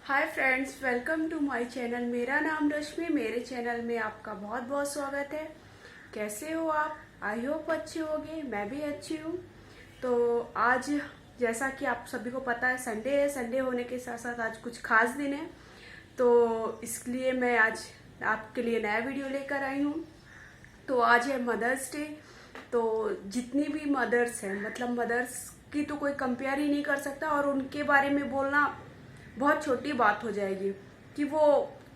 Hi friends, welcome to my channel. मेरा नाम रश्मि। मेरे चैनल में आपका बहुत बहुत स्वागत है। कैसे हो आप? आई होप अच्छे होंगे। मैं भी अच्छी हूँ। तो आज जैसा कि आप सभी को पता है, संडे है। संडे होने के साथ साथ आज कुछ खास दिन है, तो इसलिए मैं आज आपके लिए नया वीडियो लेकर आई हूँ। तो आज है मदर्स डे। तो जितनी भी मदर्स हैं, मतलब मदर्स की तो कोई कंपेयर ही नहीं कर सकता, और उनके बारे में बोलना बहुत छोटी बात हो जाएगी कि वो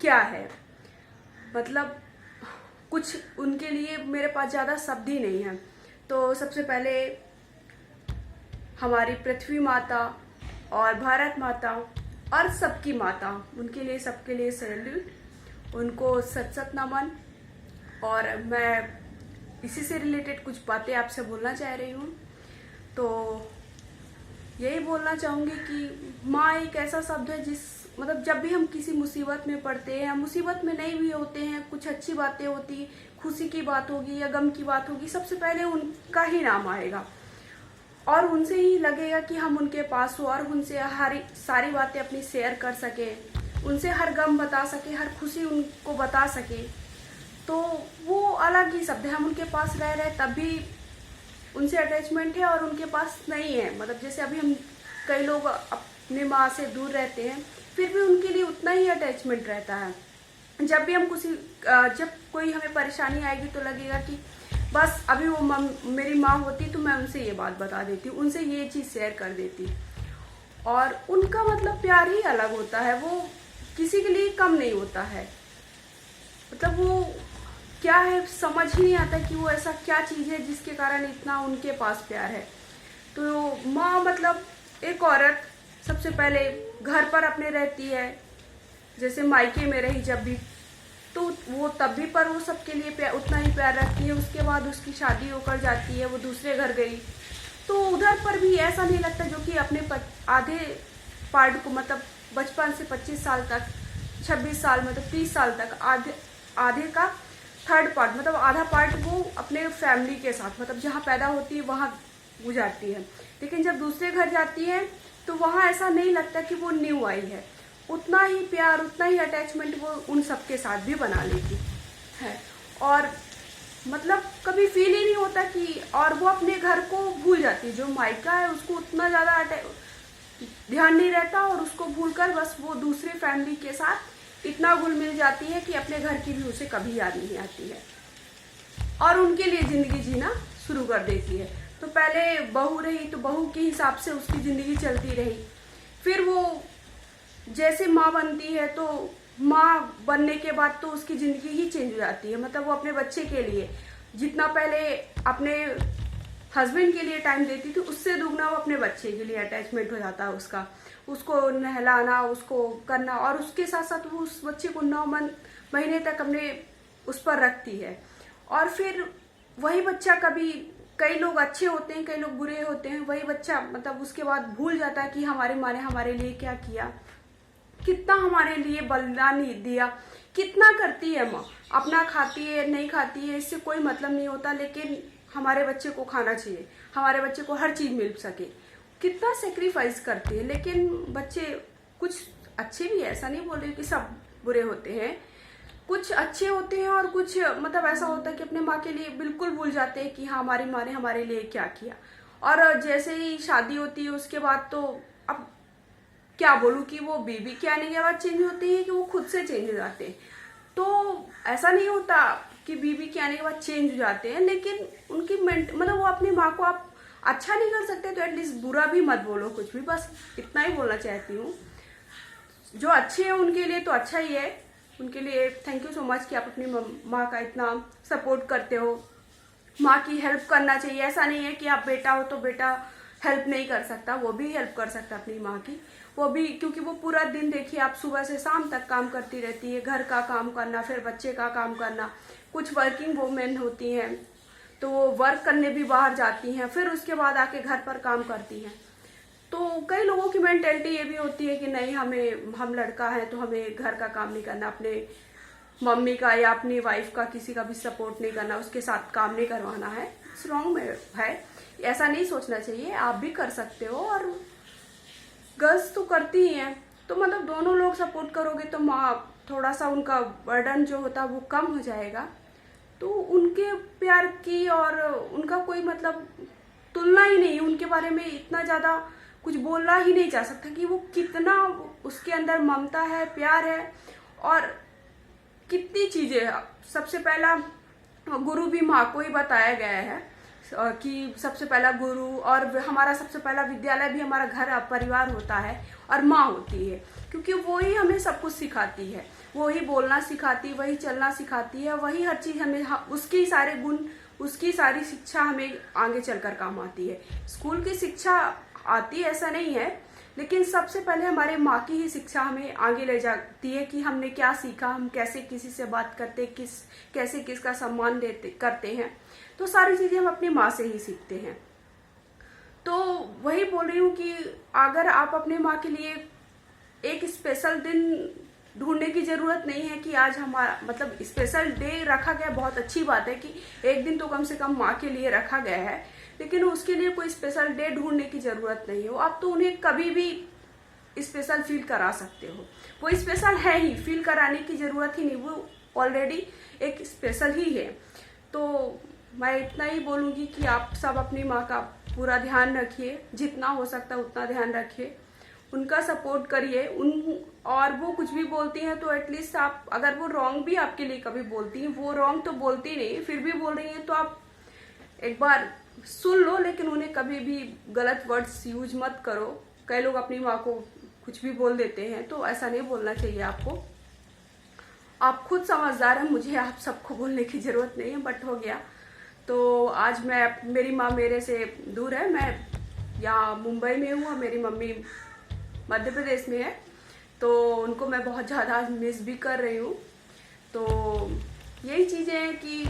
क्या है। मतलब कुछ उनके लिए मेरे पास ज़्यादा शब्द ही नहीं है। तो सबसे पहले हमारी पृथ्वी माता और भारत माता और सबकी माता, उनके लिए सबके लिए सैल्यूट, उनको सत सत नमन। और मैं इसी से रिलेटेड कुछ बातें आपसे बोलना चाह रही हूँ। तो यही बोलना चाहूँगी कि माँ एक ऐसा शब्द है जिस मतलब जब भी हम किसी मुसीबत में पड़ते हैं, मुसीबत में नहीं भी होते हैं, कुछ अच्छी बातें होती, खुशी की बात होगी या गम की बात होगी, सबसे पहले उनका ही नाम आएगा और उनसे ही लगेगा कि हम उनके पास हो और उनसे हर सारी बातें अपनी शेयर कर सके, उनसे हर गम बता सके, हर खुशी उनको बता सके। तो वो अलग ही शब्द है। हम उनके पास रह रहे तब भी उनसे अटैचमेंट है और उनके पास नहीं है। मतलब जैसे अभी हम कई लोग अपने माँ से दूर रहते हैं, फिर भी उनके लिए उतना ही अटैचमेंट रहता है। जब भी हम जब कोई हमें परेशानी आएगी तो लगेगा कि बस अभी वो मेरी माँ होती तो मैं उनसे ये बात बता देती, उनसे ये चीज़ शेयर कर देती। और उनका मतलब प्यार ही अलग होता है, वो किसी के लिए कम नहीं होता है। मतलब वो क्या है, समझ ही नहीं आता कि वो ऐसा क्या चीज़ है जिसके कारण इतना उनके पास प्यार है। तो माँ मतलब एक औरत सबसे पहले घर पर अपने रहती है, जैसे मायके में रही जब भी, तो वो तब भी पर वो सबके लिए उतना ही प्यार रखती है। उसके बाद उसकी शादी होकर जाती है, वो दूसरे घर गई, तो उधर पर भी ऐसा नहीं लगता जो कि अपने आधे पार्ट को, मतलब बचपन से 25 साल तक, 26 साल मतलब 30 साल तक आधे का थर्ड पार्ट, मतलब आधा पार्ट वो अपने फैमिली के साथ, मतलब जहाँ पैदा होती है वहाँ गुजारती है। लेकिन जब दूसरे घर जाती है तो वहाँ ऐसा नहीं लगता कि वो न्यू आई है। उतना ही प्यार, उतना ही अटैचमेंट वो उन सबके साथ भी बना लेती है। और मतलब कभी फील ही नहीं होता कि, और वो अपने घर को भूल जाती है। जो मायका है उसको उतना ज़्यादा ध्यान नहीं रहता, और उसको भूलकर बस वो दूसरे फैमिली के साथ इतना घुल मिल जाती है कि अपने घर की भी उसे कभी याद नहीं आती है और उनके लिए ज़िंदगी जीना शुरू कर देती है। तो पहले बहू रही तो बहू के हिसाब से उसकी ज़िंदगी चलती रही, फिर वो जैसे माँ बनती है तो माँ बनने के बाद तो उसकी ज़िंदगी ही चेंज हो जाती है। मतलब वो अपने बच्चे के लिए जितना पहले अपने हस्बैंड के लिए टाइम देती थी, उससे दुगना वो अपने बच्चे के लिए अटैचमेंट हो जाता है उसका, उसको नहलाना, उसको करना, और उसके साथ साथ वो उस बच्चे को 9 महीने तक अपने उस पर रखती है। और फिर वही बच्चा, कभी कई लोग अच्छे होते हैं, कई लोग बुरे होते हैं, वही बच्चा मतलब उसके बाद भूल जाता है कि हमारी माँ ने हमारे लिए क्या किया, कितना हमारे लिए बलिदान दिया, कितना करती है माँ। अपना खाती है नहीं खाती है इससे कोई मतलब नहीं होता, लेकिन हमारे बच्चे को खाना चाहिए, हमारे बच्चे को हर चीज़ मिल सके, कितना सेक्रीफाइस करती है। लेकिन बच्चे कुछ अच्छे भी है, ऐसा नहीं बोल रही कि सब बुरे होते हैं, कुछ अच्छे होते हैं और कुछ मतलब ऐसा होता है कि अपने माँ के लिए बिल्कुल भूल जाते हैं कि हाँ हमारी माँ ने हमारे लिए क्या किया। और जैसे ही शादी होती है उसके बाद तो अब क्या बोलूँ कि वो बेबी के आने के बाद चेंज होते हैं कि वो खुद से चेंज हो जाते हैं। तो ऐसा नहीं होता कि बीबी के आने के बाद चेंज हो जाते हैं, लेकिन उनकी मतलब वो अपनी माँ को आप अच्छा नहीं कर सकते तो एटलीस्ट बुरा भी मत बोलो कुछ भी, बस इतना ही बोलना चाहती हूँ। जो अच्छे हैं उनके लिए तो अच्छा ही है, उनके लिए थैंक यू सो मच कि आप अपनी माँ का इतना सपोर्ट करते हो। माँ की हेल्प करना चाहिए, ऐसा नहीं है कि आप बेटा हो तो बेटा हेल्प नहीं कर सकता, वो भी हेल्प कर सकता अपनी माँ की, वो भी, क्योंकि वो पूरा दिन देखिए आप सुबह से शाम तक काम करती रहती है, घर का काम करना, फिर बच्चे का काम करना। कुछ वर्किंग वुमेन होती हैं तो वो वर्क करने भी बाहर जाती हैं, फिर उसके बाद आके घर पर काम करती हैं। तो कई लोगों की मेंटेलिटी ये भी होती है कि नहीं, हम लड़का है तो हमें घर का काम नहीं करना, अपने मम्मी का या अपनी वाइफ का किसी का भी सपोर्ट नहीं करना, उसके साथ काम नहीं करवाना है। रॉन्ग में है, ऐसा नहीं सोचना चाहिए। आप भी कर सकते हो और गर्ल्स तो करती ही हैं, तो मतलब दोनों लोग सपोर्ट करोगे तो माँ थोड़ा सा उनका बर्डन जो होता है वो कम हो जाएगा। तो उनके प्यार की और उनका कोई मतलब तुलना ही नहीं है, उनके बारे में इतना ज़्यादा कुछ बोलना ही नहीं जा सकता कि वो कितना उसके अंदर ममता है, प्यार है और कितनी चीज़ें। सबसे पहला गुरु भी माँ को ही बताया गया है कि सबसे पहला गुरु, और हमारा सबसे पहला विद्यालय भी हमारा घर परिवार होता है और माँ होती है, क्योंकि वो ही हमें सब कुछ सिखाती है, वो ही बोलना सिखाती, वही चलना सिखाती है, वही हर चीज़ हमें, उसकी सारे गुण, उसकी सारी शिक्षा हमें आगे चलकर काम आती है। स्कूल की शिक्षा आती है ऐसा नहीं है, लेकिन सबसे पहले हमारे माँ की ही शिक्षा हमें आगे ले जाती है कि हमने क्या सीखा, हम कैसे किसी से बात करते, कैसे किसका सम्मान करते हैं। तो सारी चीज़ें हम अपनी माँ से ही सीखते हैं। तो वही बोल रही हूँ कि अगर आप अपने माँ के लिए एक स्पेशल दिन ढूंढने की ज़रूरत नहीं है कि आज हमारा मतलब स्पेशल डे रखा गया, बहुत अच्छी बात है कि एक दिन तो कम से कम माँ के लिए रखा गया है, लेकिन उसके लिए कोई स्पेशल डे ढूंढने की ज़रूरत नहीं है। आप तो उन्हें कभी भी स्पेशल फील करा सकते हो, वो स्पेशल है ही, फील कराने की ज़रूरत ही नहीं, वो ऑलरेडी एक स्पेशल ही है। तो मैं इतना ही बोलूँगी कि आप सब अपनी माँ का पूरा ध्यान रखिए, जितना हो सकता है उतना ध्यान रखिए, उनका सपोर्ट करिए। और वो कुछ भी बोलती हैं तो एटलीस्ट आप, अगर वो रॉन्ग भी आपके लिए कभी बोलती हैं, वो रॉन्ग तो बोलती नहीं, फिर भी बोल रही हैं तो आप एक बार सुन लो, लेकिन उन्हें कभी भी गलत वर्ड्स यूज मत करो। कई लोग अपनी माँ को कुछ भी बोल देते हैं, तो ऐसा नहीं बोलना चाहिए आपको। आप खुद समझदार हैं, मुझे आप सबको बोलने की ज़रूरत नहीं है, बट हो गया। तो आज मेरी माँ मेरे से दूर है, मैं यहाँ मुंबई में हूँ और मेरी मम्मी मध्य प्रदेश में है, तो उनको मैं बहुत ज़्यादा मिस भी कर रही हूँ। तो यही चीज़ें हैं कि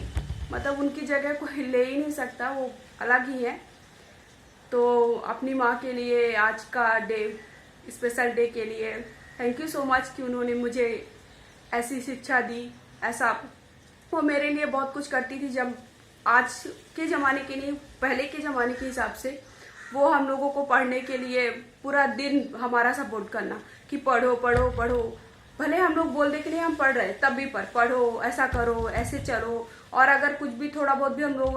मतलब उनकी जगह कोई ले ही नहीं सकता, वो अलग ही है। तो अपनी माँ के लिए आज का डे, स्पेशल डे के लिए थैंक यू सो मच कि उन्होंने मुझे ऐसी शिक्षा दी। ऐसा वो मेरे लिए बहुत कुछ करती थी, जब आज के ज़माने के नहीं, पहले के ज़माने के हिसाब से वो हम लोगों को पढ़ने के लिए पूरा दिन हमारा सपोर्ट करना कि पढ़ो पढ़ो पढ़ो, भले हम लोग बोलने के लिए हम पढ़ रहे तब भी पढ़ो, ऐसा करो, ऐसे चलो। और अगर कुछ भी थोड़ा बहुत भी हम लोग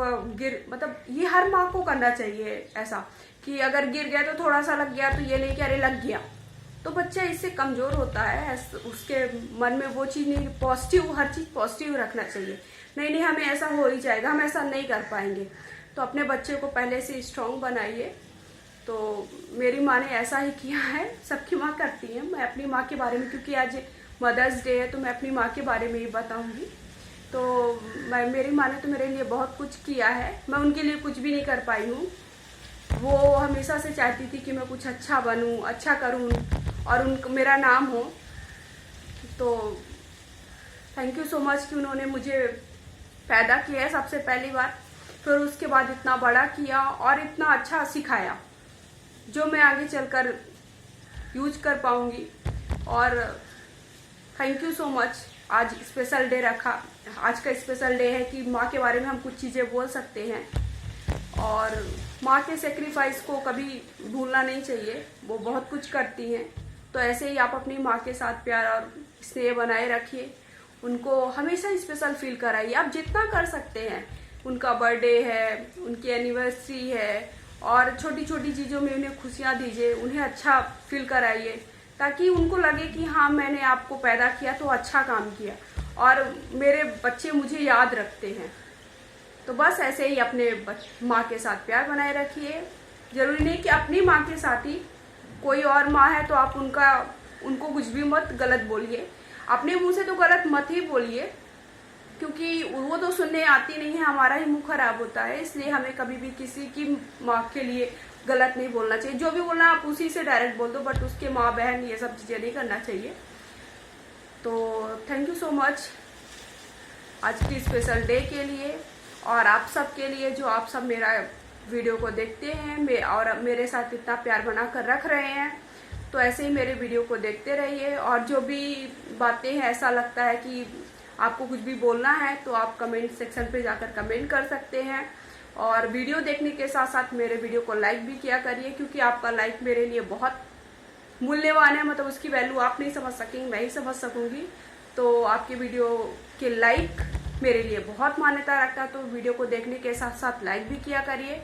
मतलब ये हर माँ को करना चाहिए ऐसा कि अगर गिर गया तो थोड़ा सा लग गया, तो ये नहीं कि अरे लग गया, तो बच्चा इससे कमज़ोर होता है, उसके मन में वो चीज़ नहीं, पॉजिटिव, हर चीज़ पॉजिटिव रखना चाहिए। नहीं हमें ऐसा हो ही जाएगा, हम ऐसा नहीं कर पाएंगे। तो अपने बच्चे को पहले से स्ट्रांग बनाइए। तो मेरी माँ ने ऐसा ही किया है, सबकी माँ करती है। मैं अपनी माँ के बारे में, क्योंकि आज मदर्स डे है, तो मैं अपनी माँ के बारे में ही बताऊँगी। तो मेरी माँ ने तो मेरे लिए बहुत कुछ किया है, मैं उनके लिए कुछ भी नहीं कर पाई हूँ। वो हमेशा से चाहती थी कि मैं कुछ अच्छा बनूँ, अच्छा करूँ और मेरा नाम हो। तो थैंक यू सो मच कि उन्होंने मुझे पैदा किया है सबसे पहली बार, फिर उसके बाद इतना बड़ा किया और इतना अच्छा सिखाया जो मैं आगे चलकर यूज कर पाऊँगी। और थैंक यू सो मच। आज स्पेशल डे रखा, आज का स्पेशल डे है कि माँ के बारे में हम कुछ चीज़ें बोल सकते हैं, और माँ के सेक्रीफाइस को कभी भूलना नहीं चाहिए, वो बहुत कुछ करती हैं। तो ऐसे ही आप अपनी माँ के साथ प्यार और स्नेह बनाए रखिए, उनको हमेशा स्पेशल फील कराइए, आप जितना कर सकते हैं। उनका बर्थडे है, उनकी एनिवर्सरी है, और छोटी छोटी चीज़ों में उन्हें खुशियाँ दीजिए, उन्हें अच्छा फील कराइए, ताकि उनको लगे कि हाँ मैंने आपको पैदा किया तो अच्छा काम किया और मेरे बच्चे मुझे याद रखते हैं। तो बस ऐसे ही अपने माँ के साथ प्यार बनाए रखिए। ज़रूरी नहीं कि अपनी माँ के साथ ही, कोई और माँ है तो आप उनको कुछ भी मत गलत बोलिए, अपने मुंह से तो गलत मत ही बोलिए, क्योंकि वो तो सुनने आती नहीं है, हमारा ही मुंह खराब होता है। इसलिए हमें कभी भी किसी की माँ के लिए गलत नहीं बोलना चाहिए। जो भी बोलना आप उसी से डायरेक्ट बोल दो, बट उसके माँ बहन ये सब चीज़ें नहीं करना चाहिए। तो थैंक यू सो मच आज की स्पेशल डे के लिए, और आप सब के लिए जो आप सब मेरा वीडियो को देखते हैं और मेरे साथ इतना प्यार बना कर रख रहे हैं। तो ऐसे ही मेरे वीडियो को देखते रहिए, और जो भी बातें हैं ऐसा लगता है कि आपको कुछ भी बोलना है तो आप कमेंट सेक्शन पे जाकर कमेंट कर सकते हैं। और वीडियो देखने के साथ साथ मेरे वीडियो को लाइक भी किया करिए, क्योंकि आपका लाइक मेरे लिए बहुत मूल्यवान है, मतलब उसकी वैल्यू आप नहीं समझ सकेंगे, मैं ही समझ सकूंगी। तो आपके वीडियो के लाइक मेरे लिए बहुत मान्यता रखता है, तो वीडियो को देखने के साथ साथ लाइक भी किया करिए,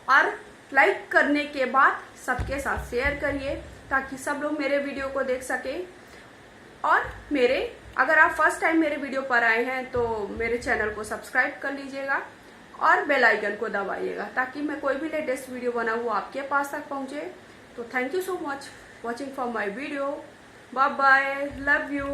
और लाइक करने के बाद सबके साथ शेयर करिए ताकि सब लोग मेरे वीडियो को देख सके। और अगर आप फर्स्ट टाइम मेरे वीडियो पर आए हैं तो मेरे चैनल को सब्सक्राइब कर लीजिएगा और बेल आइकन को दबाइएगा ताकि मैं कोई भी लेटेस्ट वीडियो बनाऊँ वो आपके पास तक पहुँचे। तो thank you so much watching for my video. Bye bye, love you.